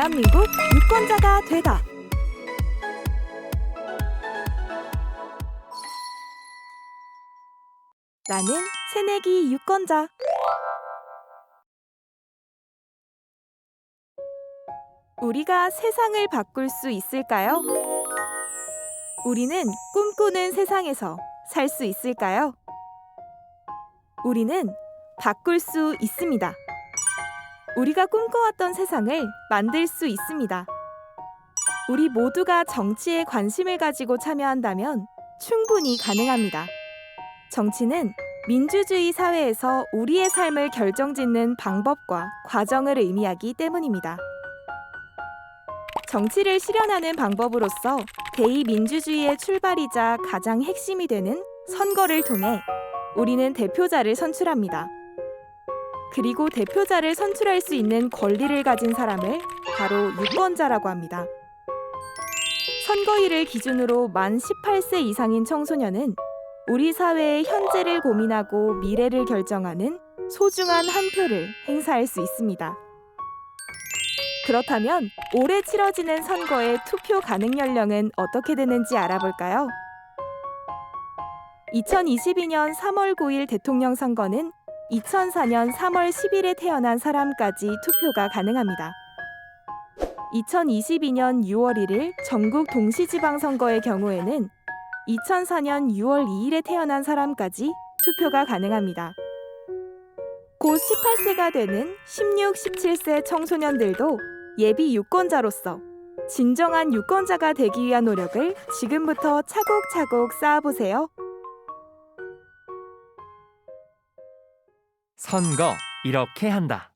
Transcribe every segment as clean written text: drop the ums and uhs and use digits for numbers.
대한민국 유권자가 되다. 나는 새내기 유권자. 우리가 세상을 바꿀 수 있을까요? 우리는 꿈꾸는 세상에서 살 수 있을까요? 우리는 바꿀 수 있습니다. 우리가 꿈꿔왔던 세상을 만들 수 있습니다. 우리 모두가 정치에 관심을 가지고 참여한다면 충분히 가능합니다. 정치는 민주주의 사회에서 우리의 삶을 결정짓는 방법과 과정을 의미하기 때문입니다. 정치를 실현하는 방법으로서 대의민주주의의 출발이자 가장 핵심이 되는 선거를 통해 우리는 대표자를 선출합니다. 그리고 대표자를 선출할 수 있는 권리를 가진 사람을 바로 유권자라고 합니다. 선거일을 기준으로 만 18세 이상인 청소년은 우리 사회의 현재를 고민하고 미래를 결정하는 소중한 한 표를 행사할 수 있습니다. 그렇다면 올해 치러지는 선거의 투표 가능 연령은 어떻게 되는지 알아볼까요? 2022년 3월 9일 대통령 선거는 2004년 3월 10일에 태어난 사람까지 투표가 가능합니다. 2022년 6월 1일 전국 동시지방선거의 경우에는 2004년 6월 2일에 태어난 사람까지 투표가 가능합니다. 곧 18세가 되는 16, 17세 청소년들도 예비 유권자로서 진정한 유권자가 되기 위한 노력을 지금부터 차곡차곡 쌓아보세요. 선거 이렇게 한다.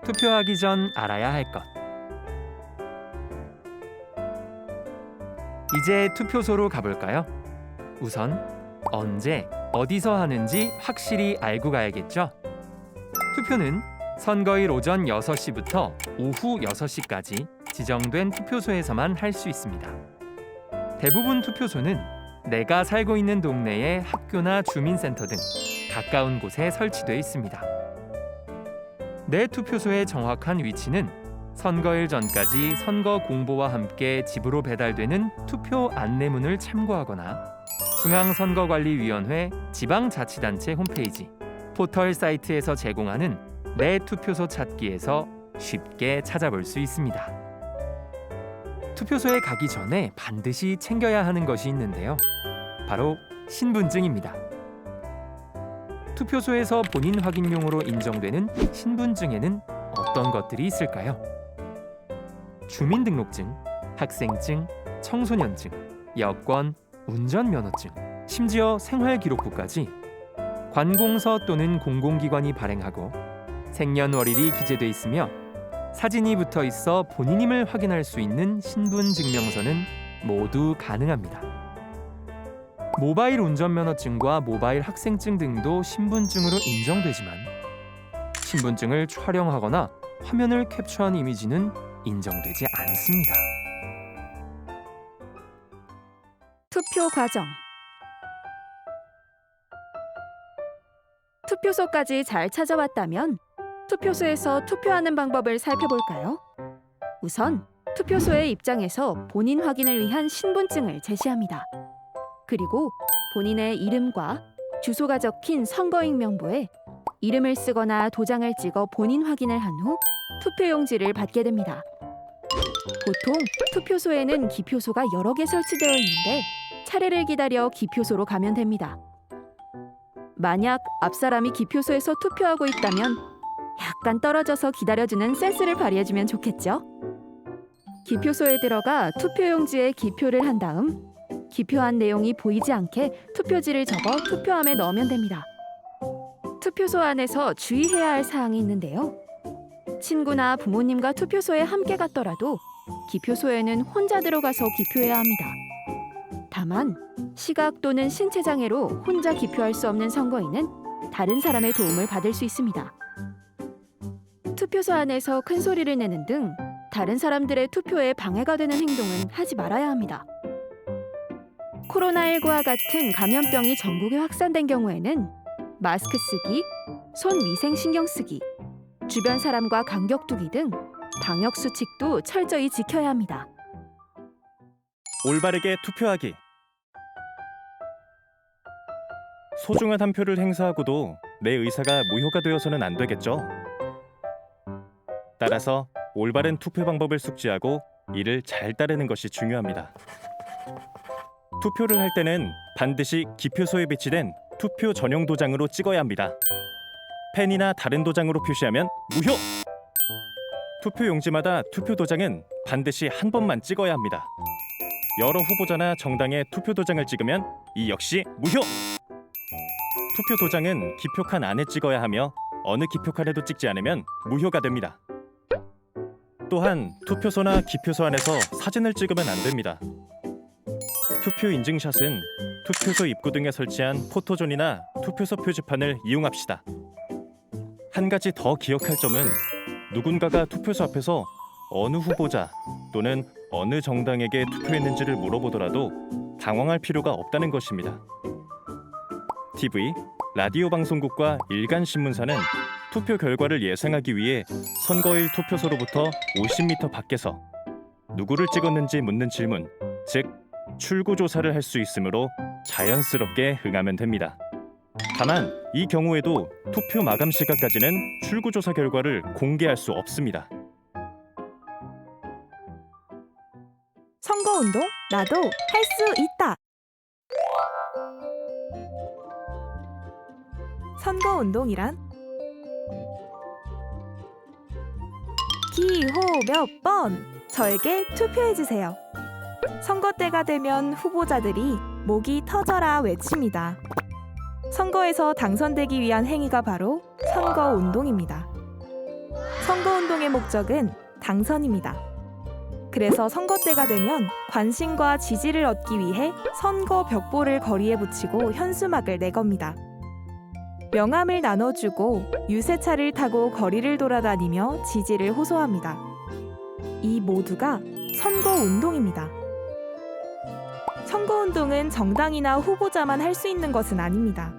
투표하기 전 알아야 할 것. 이제 투표소로 가볼까요? 우선 언제, 어디서 하는지 확실히 알고 가야겠죠? 투표는 선거일 오전 6시부터 오후 6시까지 지정된 투표소에서만 할 수 있습니다. 대부분 투표소는 내가 살고 있는 동네의 학교나 주민센터 등 가까운 곳에 설치되어 있습니다. 내 투표소의 정확한 위치는 선거일 전까지 선거 공보와 함께 집으로 배달되는 투표 안내문을 참고하거나 중앙선거관리위원회 지방자치단체 홈페이지, 포털 사이트에서 제공하는 내 투표소 찾기에서 쉽게 찾아볼 수 있습니다. 투표소에 가기 전에 반드시 챙겨야 하는 것이 있는데요. 바로 신분증입니다. 투표소에서 본인 확인용으로 인정되는 신분증에는 어떤 것들이 있을까요? 주민등록증, 학생증, 청소년증, 여권, 운전면허증, 심지어 생활기록부까지 관공서 또는 공공기관이 발행하고 생년월일이 기재돼 있으며 사진이 붙어 있어 본인임을 확인할 수 있는 신분증명서는 모두 가능합니다. 모바일 운전면허증과 모바일 학생증 등도 신분증으로 인정되지만 신분증을 촬영하거나 화면을 캡처한 이미지는 인정되지 않습니다. 투표 과정. 투표소까지 잘 찾아왔다면 투표소에서 투표하는 방법을 살펴볼까요? 우선 투표소에 입장해서 본인 확인을 위한 신분증을 제시합니다. 그리고 본인의 이름과 주소가 적힌 선거인 명부에 이름을 쓰거나 도장을 찍어 본인 확인을 한 후 투표용지를 받게 됩니다. 보통 투표소에는 기표소가 여러 개 설치되어 있는데 차례를 기다려 기표소로 가면 됩니다. 만약 앞 사람이 기표소에서 투표하고 있다면 약간 떨어져서 기다려주는 센스를 발휘해주면 좋겠죠? 기표소에 들어가 투표용지에 기표를 한 다음 기표한 내용이 보이지 않게 투표지를 접어 투표함에 넣으면 됩니다. 투표소 안에서 주의해야 할 사항이 있는데요. 친구나 부모님과 투표소에 함께 갔더라도 기표소에는 혼자 들어가서 기표해야 합니다. 다만 시각 또는 신체 장애로 혼자 기표할 수 없는 선거인은 다른 사람의 도움을 받을 수 있습니다. 투표소 안에서 큰 소리를 내는 등 다른 사람들의 투표에 방해가 되는 행동은 하지 말아야 합니다. 코로나19와 같은 감염병이 전국에 확산된 경우에는 마스크 쓰기, 손 위생 신경 쓰기, 주변 사람과 간격 두기 등 방역 수칙도 철저히 지켜야 합니다. 올바르게 투표하기. 소중한 한 표를 행사하고도 내 의사가 무효가 되어서는 안 되겠죠. 따라서 올바른 투표 방법을 숙지하고 이를 잘 따르는 것이 중요합니다. 투표를 할 때는 반드시 기표소에 배치된 투표 전용 도장으로 찍어야 합니다. 펜이나 다른 도장으로 표시하면 무효! 투표 용지마다 투표 도장은 반드시 한 번만 찍어야 합니다. 여러 후보자나 정당의 투표 도장을 찍으면 이 역시 무효! 투표 도장은 기표칸 안에 찍어야 하며 어느 기표칸에도 찍지 않으면 무효가 됩니다. 또한 투표소나 기표소 안에서 사진을 찍으면 안 됩니다. 투표 인증샷은 투표소 입구 등에 설치한 포토존이나 투표소 표지판을 이용합시다. 한 가지 더 기억할 점은 누군가가 투표소 앞에서 어느 후보자 또는 어느 정당에게 투표했는지를 물어보더라도 당황할 필요가 없다는 것입니다. TV, 라디오 방송국과 일간 신문사는 투표 결과를 예상하기 위해 선거일 투표소로부터 50m 밖에서 누구를 찍었는지 묻는 질문, 즉 출구 조사를 할 수 있으므로 자연스럽게 응하면 됩니다. 다만 이 경우에도 투표 마감 시각까지는 출구 조사 결과를 공개할 수 없습니다. 선거운동 나도 할 수 있다. 선거운동이란 기호 몇 번 저에게 투표해주세요. 선거 때가 되면 후보자들이 목이 터져라 외칩니다. 선거에서 당선되기 위한 행위가 바로 선거운동입니다. 선거운동의 목적은 당선입니다. 그래서 선거 때가 되면 관심과 지지를 얻기 위해 선거 벽보를 거리에 붙이고 현수막을 내겁니다. 명함을 나눠주고 유세차를 타고 거리를 돌아다니며 지지를 호소합니다. 이 모두가 선거운동입니다. 선거운동은 정당이나 후보자만 할 수 있는 것은 아닙니다.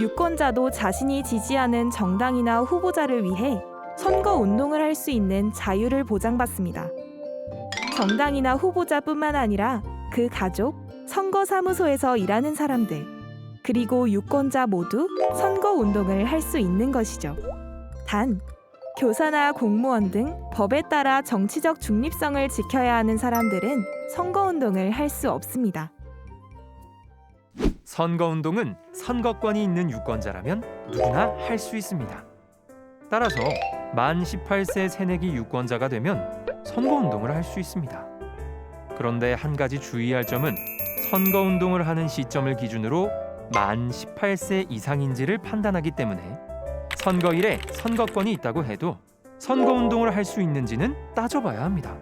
유권자도 자신이 지지하는 정당이나 후보자를 위해 선거운동을 할 수 있는 자유를 보장받습니다. 정당이나 후보자뿐만 아니라 그 가족, 선거사무소에서 일하는 사람들, 그리고 유권자 모두 선거운동을 할 수 있는 것이죠. 단, 교사나 공무원 등 법에 따라 정치적 중립성을 지켜야 하는 사람들은 선거운동을 할 수 없습니다. 선거운동은 선거권이 있는 유권자라면 누구나 할 수 있습니다. 따라서 만 18세 새내기 유권자가 되면 선거운동을 할 수 있습니다. 그런데 한 가지 주의할 점은 선거운동을 하는 시점을 기준으로 만 18세 이상인지를 판단하기 때문에 선거일에 선거권이 있다고 해도 선거운동을 할 수 있는지는 따져봐야 합니다.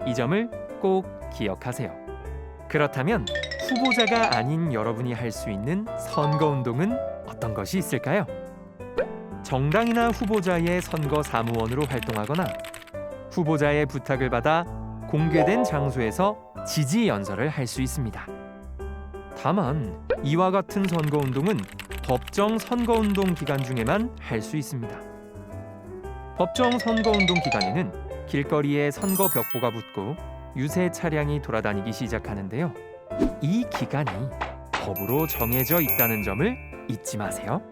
이 점을 꼭 기억하세요. 그렇다면 후보자가 아닌 여러분이 할 수 있는 선거운동은 어떤 것이 있을까요? 정당이나 후보자의 선거 사무원으로 활동하거나 후보자의 부탁을 받아 공개된 장소에서 지지 연설을 할 수 있습니다. 다만 이와 같은 선거운동은 법정 선거운동 기간 중에만 할 수 있습니다. 법정 선거운동 기간에는 길거리에 선거 벽보가 붙고 유세 차량이 돌아다니기 시작하는데요. 이 기간이 법으로 정해져 있다는 점을 잊지 마세요.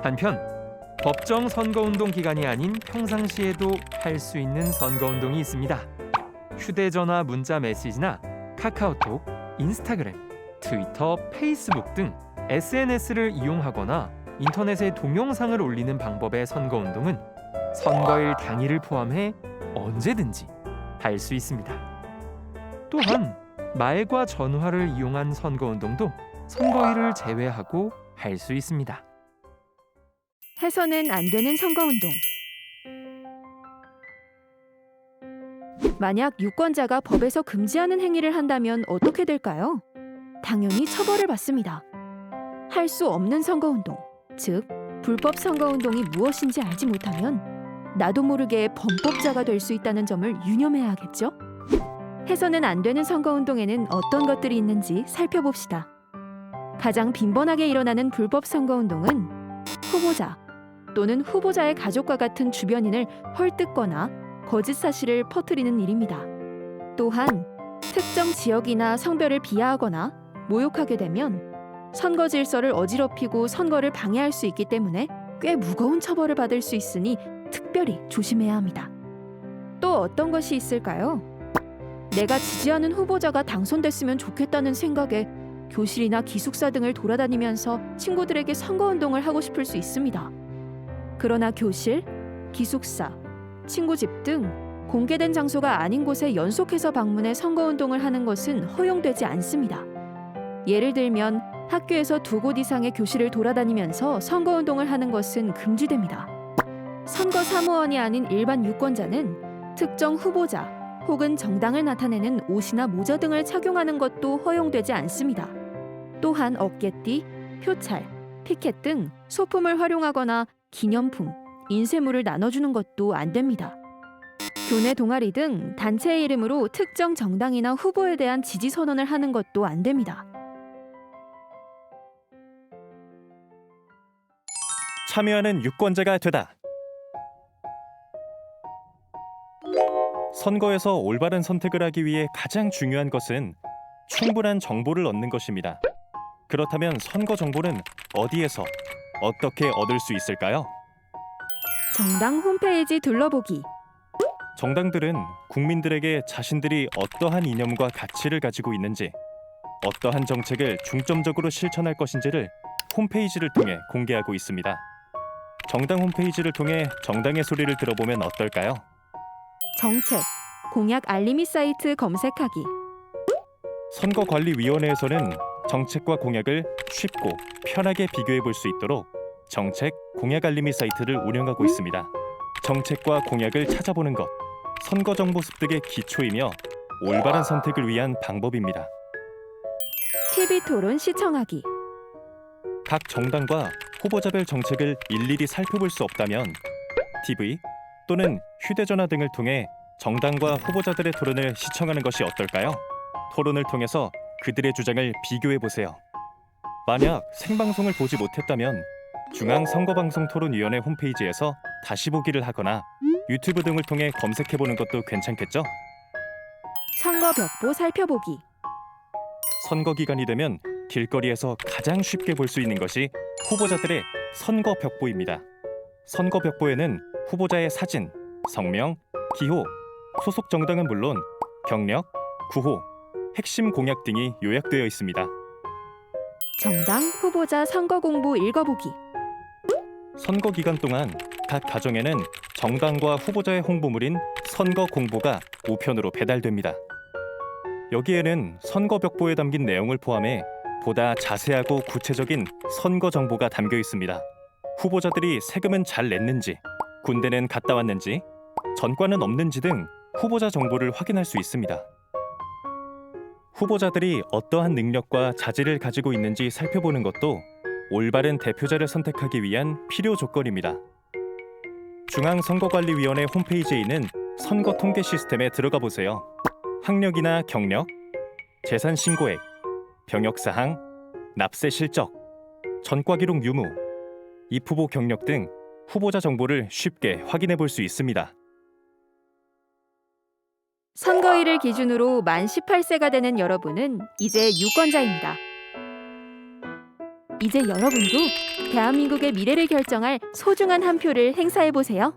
한편 법정 선거운동 기간이 아닌 평상시에도 할 수 있는 선거운동이 있습니다. 휴대전화 문자 메시지나 카카오톡, 인스타그램, 트위터, 페이스북 등 SNS를 이용하거나 인터넷에 동영상을 올리는 방법의 선거운동은 선거일 당일을 포함해 언제든지 할 수 있습니다. 또한 말과 전화를 이용한 선거운동도 선거일을 제외하고 할 수 있습니다. 해서는 안 되는 선거운동. 만약 유권자가 법에서 금지하는 행위를 한다면 어떻게 될까요? 당연히 처벌을 받습니다. 할 수 없는 선거운동, 즉 불법 선거운동이 무엇인지 알지 못하면 나도 모르게 범법자가 될 수 있다는 점을 유념해야 하겠죠? 해서는 안 되는 선거운동에는 어떤 것들이 있는지 살펴봅시다. 가장 빈번하게 일어나는 불법 선거운동은 후보자, 또는 후보자의 가족과 같은 주변인을 헐뜯거나 거짓 사실을 퍼뜨리는 일입니다. 또한 특정 지역이나 성별을 비하하거나 모욕하게 되면 선거 질서를 어지럽히고 선거를 방해할 수 있기 때문에 꽤 무거운 처벌을 받을 수 있으니 특별히 조심해야 합니다. 또 어떤 것이 있을까요? 내가 지지하는 후보자가 당선됐으면 좋겠다는 생각에 교실이나 기숙사 등을 돌아다니면서 친구들에게 선거운동을 하고 싶을 수 있습니다. 그러나 교실, 기숙사, 친구 집 등 공개된 장소가 아닌 곳에 연속해서 방문해 선거운동을 하는 것은 허용되지 않습니다. 예를 들면 학교에서 2곳 이상의 교실을 돌아다니면서 선거운동을 하는 것은 금지됩니다. 선거 사무원이 아닌 일반 유권자는 특정 후보자 혹은 정당을 나타내는 옷이나 모자 등을 착용하는 것도 허용되지 않습니다. 또한 어깨띠, 표찰, 피켓 등 소품을 활용하거나 기념품, 인쇄물을 나눠주는 것도 안 됩니다. 교내 동아리 등 단체의 이름으로 특정 정당이나 후보에 대한 지지 선언을 하는 것도 안 됩니다. 참여하는 유권자가 되다. 선거에서 올바른 선택을 하기 위해 가장 중요한 것은 충분한 정보를 얻는 것입니다. 그렇다면 선거 정보는 어디에서 어떻게 얻을 수 있을까요? 정당 홈페이지 둘러보기. 정당들은 국민들에게 자신들이 어떠한 이념과 가치를 가지고 있는지, 어떠한 정책을 중점적으로 실천할 것인지를 홈페이지를 통해 공개하고 있습니다. 정당 홈페이지를 통해 정당의 소리를 들어보면 어떨까요? 정책, 공약 알림이 사이트 검색하기. 선거관리위원회에서는 정책과 공약을 쉽고 편하게 비교해 볼 수 있도록 정책, 공약 알림이 사이트를 운영하고 있습니다. 정책과 공약을 찾아보는 것, 선거정보 습득의 기초이며 올바른 선택을 위한 방법입니다. TV 토론 시청하기. 각 정당과 후보자별 정책을 일일이 살펴볼 수 없다면 TV 또는 휴대전화 등을 통해 정당과 후보자들의 토론을 시청하는 것이 어떨까요? 토론을 통해서 그들의 주장을 비교해 보세요. 만약 생방송을 보지 못했다면 중앙선거방송토론위원회 홈페이지에서 다시 보기를 하거나 유튜브 등을 통해 검색해 보는 것도 괜찮겠죠? 선거 벽보 살펴보기. 선거 기간이 되면 길거리에서 가장 쉽게 볼 수 있는 것이 후보자들의 선거 벽보입니다. 선거 벽보에는 후보자의 사진, 성명, 기호, 소속 정당은 물론 경력, 구호, 핵심 공약 등이 요약되어 있습니다. 정당 후보자 선거 공보 읽어보기. 선거 기간 동안 각 가정에는 정당과 후보자의 홍보물인 선거 공보가 우편으로 배달됩니다. 여기에는 선거 벽보에 담긴 내용을 포함해 보다 자세하고 구체적인 선거 정보가 담겨 있습니다. 후보자들이 세금은 잘 냈는지, 군대는 갔다 왔는지, 전과는 없는지 등 후보자 정보를 확인할 수 있습니다. 후보자들이 어떠한 능력과 자질을 가지고 있는지 살펴보는 것도 올바른 대표자를 선택하기 위한 필요 조건입니다. 중앙선거관리위원회 홈페이지에 있는 선거 통계 시스템에 들어가 보세요. 학력이나 경력, 재산 신고액, 병역 사항, 납세 실적, 전과 기록 유무, 입후보 경력 등 후보자 정보를 쉽게 확인해 볼 수 있습니다. 선거일을 기준으로 만 18세가 되는 여러분은 이제 유권자입니다. 이제 여러분도 대한민국의 미래를 결정할 소중한 한 표를 행사해 보세요.